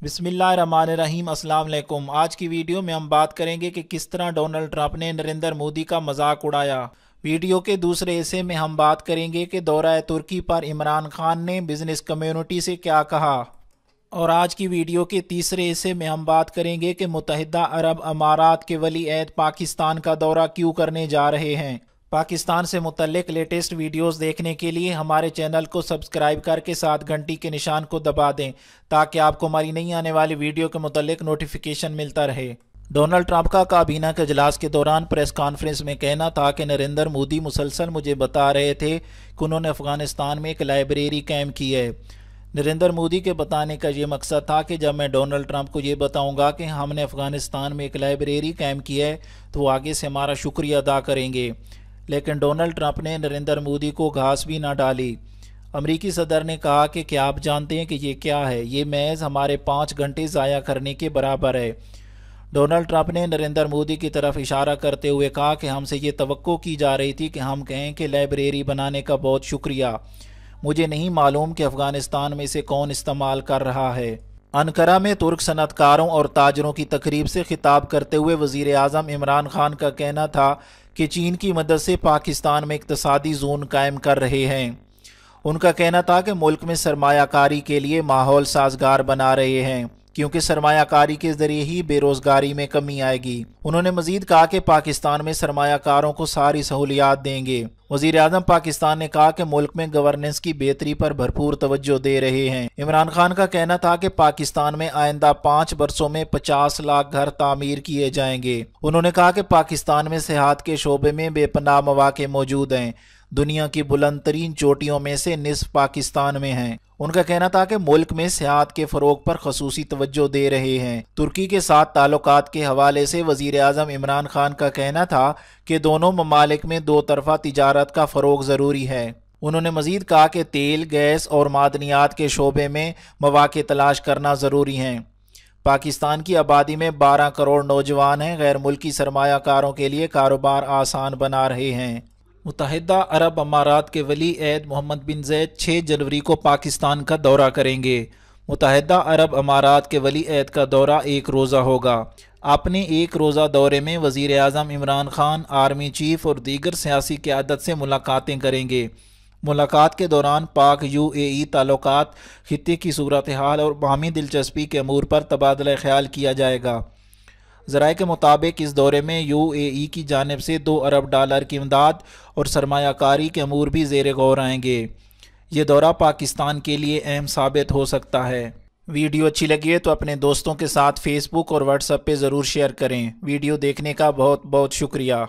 बिस्मिल्लाहिर्रहमानिर्रहीम। अस्सलाम वालेकुम। आज की वीडियो में हम बात करेंगे कि किस तरह डोनाल्ड ट्रंप ने नरेंद्र मोदी का मजाक उड़ाया। वीडियो के दूसरे हिस्से में हम बात करेंगे कि दौरा तुर्की पर इमरान खान ने बिजनेस कम्युनिटी से क्या कहा। और आज की वीडियो के तीसरे हिस्से में हम बात करेंगे कि मुत्तहिदा अरब अमारात के वली अहद पाकिस्तान का दौरा क्यों करने जा रहे हैं। पाकिस्तान से मुतल्लिक लेटेस्ट वीडियोस देखने के लिए हमारे चैनल को सब्सक्राइब करके साथ घंटी के निशान को दबा दें ताकि आपको हमारी नई आने वाली वीडियो के मुतल्लिक नोटिफिकेशन मिलता रहे। डोनाल्ड ट्रंप का काबीना के इजलास के दौरान प्रेस कॉन्फ्रेंस में कहना था कि नरेंद्र मोदी मुसलसल मुझे बता रहे थे कि उन्होंने अफगानिस्तान में एक लाइब्रेरी कायम की है। नरेंद्र मोदी के बताने का ये मकसद था कि जब मैं डोनाल्ड ट्रंप को ये बताऊंगा कि हमने अफगानिस्तान में एक लाइब्रेरी कायम की है तो वो आगे से हमारा शुक्रिया अदा करेंगे। लेकिन डोनाल्ड ट्रंप ने नरेंद्र मोदी को घास भी ना डाली। अमरीकी सदर ने कहा कि क्या आप जानते हैं कि ये क्या है, ये महज हमारे 5 घंटे ज़ाया करने के बराबर है। डोनाल्ड ट्रंप ने नरेंद्र मोदी की तरफ इशारा करते हुए कहा कि हमसे ये तवक्को की जा रही थी कि हम कहें कि लाइब्रेरी बनाने का बहुत शुक्रिया। मुझे नहीं मालूम कि अफगानिस्तान में इसे कौन इस्तेमाल कर रहा है। अनकरा में तुर्क सनतकारों और ताजरों की तकरीब से खिताब करते हुए वज़ीर आज़म इमरान खान का कहना था कि चीन की मदद से पाकिस्तान में इक़्तिसादी जोन कायम कर रहे हैं। उनका कहना था कि मुल्क में सरमायाकारी के लिए माहौल साजगार बना रहे हैं क्योंकि सरमायाकारी के ज़रिए ही बेरोज़गारी में कमी आएगी। उन्होंने मज़ीद कहा कि पाकिस्तान में सरमायाकारों को सारी सहूलियात देंगे। वज़ीर आज़म पाकिस्तान ने कहा कि मुल्क में गवर्नेंस की बेहतरी पर भरपूर तवज्जो दे रहे हैं। इमरान खान का कहना था कि पाकिस्तान में आइंदा 5 बरसों में 50 लाख घर तामीर किए जाएंगे। उन्होंने कहा कि पाकिस्तान में सेहत के शोबे में बेपनाह मौक़े मौजूद हैं। दुनिया की बुलंद तरीन चोटियों में से निस्फ पाकिस्तान में हैं। उनका कहना था कि मुल्क में सेहत के फ़रोग पर खसूसी तवज्जो दे रहे हैं। तुर्की के साथ ताल्लुकात के हवाले से वज़ीर आज़म इमरान खान का कहना था कि दोनों ममालिक में दो तरफ़ा तिजारत का फ़रोग ज़रूरी है। उन्होंने मज़ीद कहा कि तेल, गैस और मादनियात के शोबे में मौक़े तलाश करना ज़रूरी हैं। पाकिस्तान की आबादी में 12 करोड़ नौजवान हैं। गैर मुल्की सरमायाकारों के लिए कारोबार आसान बना रहे हैं। मुत्तहिदा अरब अमारात के वली अहद मोहम्मद बिन ज़ैद 6 जनवरी को पाकिस्तान का दौरा करेंगे। मुत्तहिदा अरब अमारात के वली अहद का दौरा 1 रोज़ा होगा। अपने 1 रोज़ा दौरे में वज़ीर आज़म इमरान खान आर्मी चीफ और दीगर सियासी क़यादत से मुलाकातें करेंगे। मुलाकात के दौरान पाक UAE ताल्लुकात, खित्ते की सूरत हाल और बाहमी दिलचस्पी के अमूर पर तबादला ख्याल किया जाएगा। ज़राए के मुताबिक इस दौरे में UAE की जानिब से $2 अरब की इमदाद और सरमायाकारी के अमूर भी ज़ेर गौर आएंगे। ये दौरा पाकिस्तान के लिए अहम साबित हो सकता है। वीडियो अच्छी लगी है तो अपने दोस्तों के साथ फेसबुक और व्हाट्सएप पे ज़रूर शेयर करें। वीडियो देखने का बहुत बहुत शुक्रिया।